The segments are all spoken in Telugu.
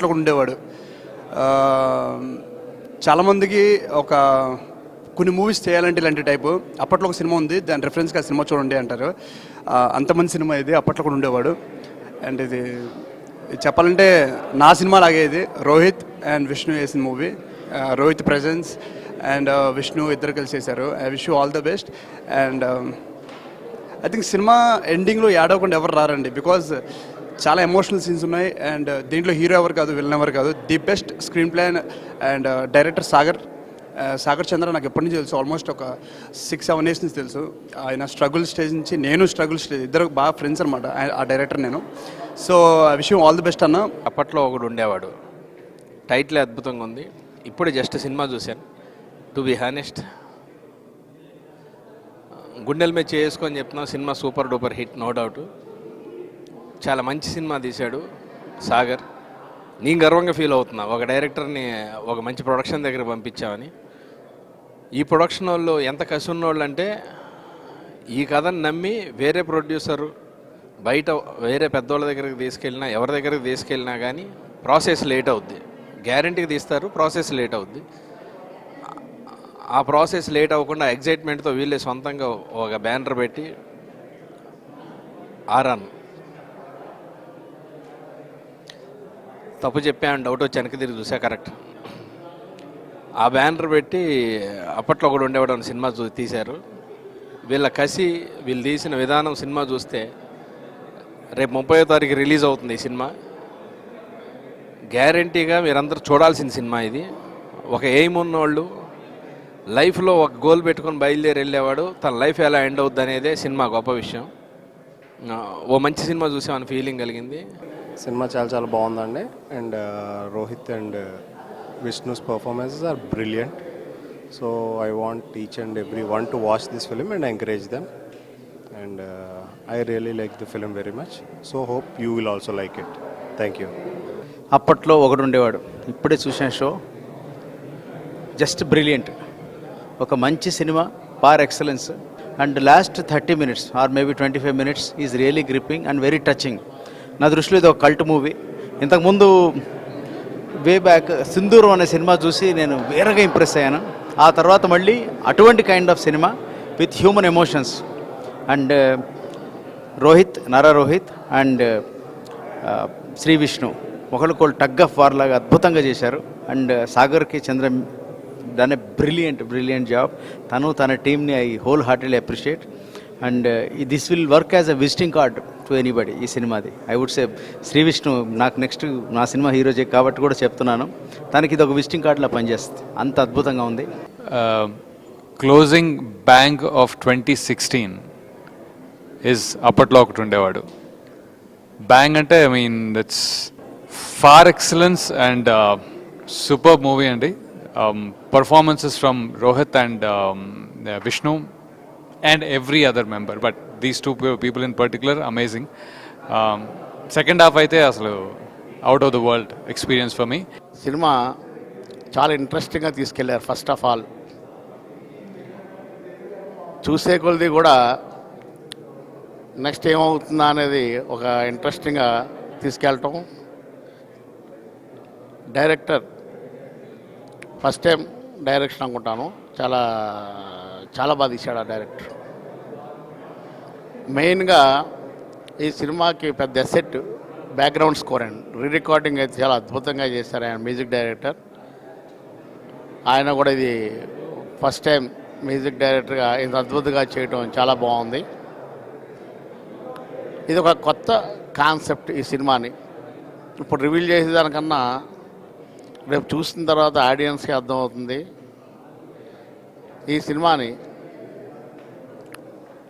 అప్పట్లో కూడా ఉండేవాడు. చాలామందికి ఒక కొన్ని మూవీస్ చేయాలంటే ఇలాంటి టైపు. అప్పట్లో ఒక సినిమా ఉంది, దాని రెఫరెన్స్గా సినిమా చూడండి అంటారు. అంతమంది సినిమా ఇది, అప్పట్లో కూడా ఉండేవాడు. అండ్ ఇది చెప్పాలంటే నా సినిమా లాగే ఇది. రోహిత్ అండ్ విష్ణు వేసిన movie. Rohit presence and Vishnu ఇద్దరు కలిసి చేశారు. I wish you all the best. And I think cinema ఎండింగ్లో ఏడవకుండా ఎవరు రారండి, బికాజ్ చాలా ఎమోషనల్ సీన్స్ ఉన్నాయి. అండ్ దీంట్లో హీరో ఎవరు కాదు, విలన్ ఎవరు కాదు, the best screenplay and director Sagar Chandra నాకు ఎప్పటి నుంచి తెలుసు, ఆల్మోస్ట్ ఒక 6-7 years నుంచి తెలుసు. ఆయన స్ట్రగుల్ స్టేజ్ నుంచి నేను స్ట్రగుల్ స్టేజ్, ఇద్దరు బాగా ఫ్రెండ్స్ అనమాట ఆ డైరెక్టర్ నేను. So I wish you all the best అన్న. అప్పట్లో ఒకడు ఉండేవాడు, టైటిల్ అద్భుతంగా ఉంది. ఇప్పుడు జస్ట్ సినిమా చూశాను. టు బి హానెస్ట్, గుండెల మీద చేసుకొని చెప్తున్నా, cinema super duper hit, no doubt. చాలా మంచి సినిమా తీశాడు సాగర్. నేను గర్వంగా ఫీల్ అవుతున్నా, ఒక డైరెక్టర్ని ఒక మంచి ప్రొడక్షన్ దగ్గర పంపించామని. ఈ ప్రొడక్షన్ వాళ్ళు ఎంత కసి ఉన్నోళ్ళు అంటే, ఈ కథను నమ్మి వేరే ప్రొడ్యూసరు బయట వేరే పెద్దోళ్ళ దగ్గరికి తీసుకెళ్ళినా, ఎవరి దగ్గరికి తీసుకెళ్ళినా కానీ ప్రాసెస్ లేట్ అవుద్ది. గ్యారంటీకి తీస్తారు, ప్రాసెస్ లేట్ అవుద్ది. ఆ ప్రాసెస్ లేట్ అవ్వకుండా ఎగ్జైట్మెంట్తో వీళ్ళే సొంతంగా ఒక బ్యానర్ పెట్టి ఆరాన్ తప్పు చెప్పాను, డౌట్ వచ్చి వెనక్కి తిరిగి చూసా, కరెక్ట్. ఆ బ్యానర్ పెట్టి అప్పట్లో ఒకడు ఉండేవాడు సినిమా తీశారు. వీళ్ళ కసి, వీళ్ళు తీసిన విధానం సినిమా చూస్తే, రేపు 30వ తారీఖు రిలీజ్ అవుతుంది ఈ సినిమా. గ్యారంటీగా మీరందరూ చూడాల్సిన సినిమా ఇది. ఒక ఎయిమ్ ఉన్నోళ్ళు, లైఫ్లో ఒక గోల్ పెట్టుకొని బయలుదేరి వెళ్ళేవాడు, తన లైఫ్ ఎలా ఎండ్ అవుద్ది అనేదే సినిమా గొప్ప విషయం. ఓ మంచి సినిమా చూసామని ఫీలింగ్ కలిగింది. సినిమా చాలా బాగుందండి. And Rohit and Vishnu's performances are brilliant. So I want each and every one to watch this film and encourage them. And I really like the film very much. So hope you will also like it. Thank you. అప్పట్లో ఒకడు ఉండేవాడు, ఇప్పుడే చూసిన షో జస్ట్ బ్రిలియంట్. ఒక మంచి సినిమా, పార్ excellence. And last 30 minutes or maybe 25 minutes is really gripping and very touching. నా దృష్టిలో ఇది ఒక కల్ట్ మూవీ. ఇంతకుముందు వే బ్యాక్ సింధూరం అనే సినిమా చూసి నేను వేరేగా ఇంప్రెస్ అయ్యాను. ఆ తర్వాత మళ్ళీ అటువంటి kind of cinema with human emotions. And Rohit, Nara Rohit and Shri Vishnu ఒకళ్ళకొళ్ళు టగ్ ఆఫ్ వార్ లాగా అద్భుతంగా చేశారు. అండ్ సాగర్కి Chandra done a brilliant job. తన టీమ్ని I wholeheartedly appreciate. And this will work as a visiting card to anybody. ఈ సినిమాది I would say Shri Vishnu నాకు నెక్స్ట్ నా సినిమా హీరో కాబట్టి కూడా చెప్తున్నాను, తనకి ఇది ఒక విజిటింగ్ కార్డులా పనిచేస్తుంది, అంత అద్భుతంగా ఉంది. క్లోజింగ్ బ్యాంక్ ఆఫ్ 2016 ఇస్ అప్పట్లో ఒకటి ఉండేవాడు. బ్యాంగ్ అంటే I mean that's par excellence and super movie అండి. Performances from Rohit and Vishnu and every other member, but these two people in particular, amazing. Second half అయితే అసలు out of the world experience for me. Cinema చాలా ఇంట్రెస్టింగ్గా తీసుకెళ్లారు. ఫస్ట్ ఆఫ్ ఆల్ చూసే కొలది కూడా నెక్స్ట్ ఏమవుతుందా అనేది ఒక ఇంట్రెస్టింగ్గా తీసుకెళ్ళటం. డైరెక్టర్ ఫస్ట్ టైం డైరెక్షన్ అనుకుంటాను, చాలా బాగా తీశాడు ఆ డైరెక్టర్. మెయిన్గా ఈ సినిమాకి పెద్ద asset background score and recording అయితే చాలా అద్భుతంగా చేశారు ఆయన మ్యూజిక్ డైరెక్టర్. ఆయన కూడా ఇది ఫస్ట్ టైం మ్యూజిక్ డైరెక్టర్గా ఇంత అద్భుతంగా చేయటం చాలా బాగుంది. ఇది ఒక కొత్త కాన్సెప్ట్ ఈ సినిమాని. ఇప్పుడు రివీల్ చేసేదానికన్నా రేపు చూసిన తర్వాత ఆడియన్స్కి అర్థమవుతుంది. ఈ సినిమాని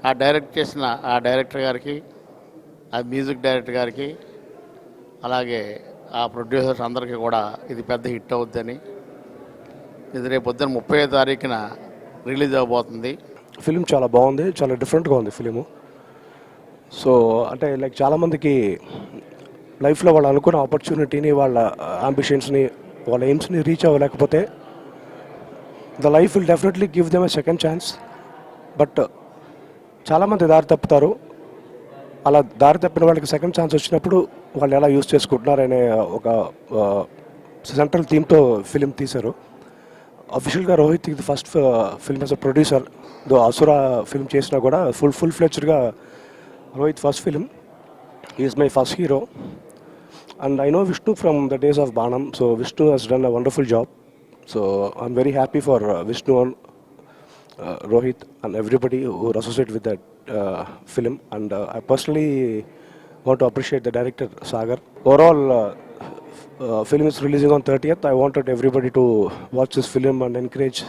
ఆ డైరెక్ట్ చేసిన ఆ డైరెక్టర్ గారికి, ఆ మ్యూజిక్ డైరెక్టర్ గారికి, అలాగే ఆ ప్రొడ్యూసర్స్ అందరికీ కూడా ఇది పెద్ద హిట్ అవుద్దని. ఇది రేపు పొద్దున్న 30వ తారీఖున రిలీజ్ అవ్వబోతుంది. ఫిలిం చాలా బాగుంది, చాలా డిఫరెంట్గా ఉంది ఫిలిము. సో అంటే లైక్ చాలామందికి లైఫ్లో వాళ్ళు అనుకున్న ఆపర్చునిటీని, వాళ్ళ అంబిషన్స్ని, వాళ్ళ ఎయిమ్స్ని రీచ్ అవ్వలేకపోతే the life will definitely give them a second chance. But చాలామంది దారి తప్పుతారు. అలా దారి తప్పిన వాళ్ళకి సెకండ్ ఛాన్స్ వచ్చినప్పుడు వాళ్ళు ఎలా యూస్ చేసుకుంటున్నారనే ఒక సెంట్రల్ థీమ్తో ఫిలిం తీశారు. అఫీషియల్గా రోహిత్ ఇది first film as a producer. Asura film చేసినా కూడా ఫుల్ ఫ్లెడ్జ్డ్గా Rohit first film. Is my first hero. And I know Vishnu from the days of Banam, so Vishnu has done a wonderful job. So I'm very happy for Vishnu and Rohit and everybody who are associated with that film. And I personally want to appreciate the director Sagar. Overall, film is releasing on 30th. I wanted everybody to watch this film and encourage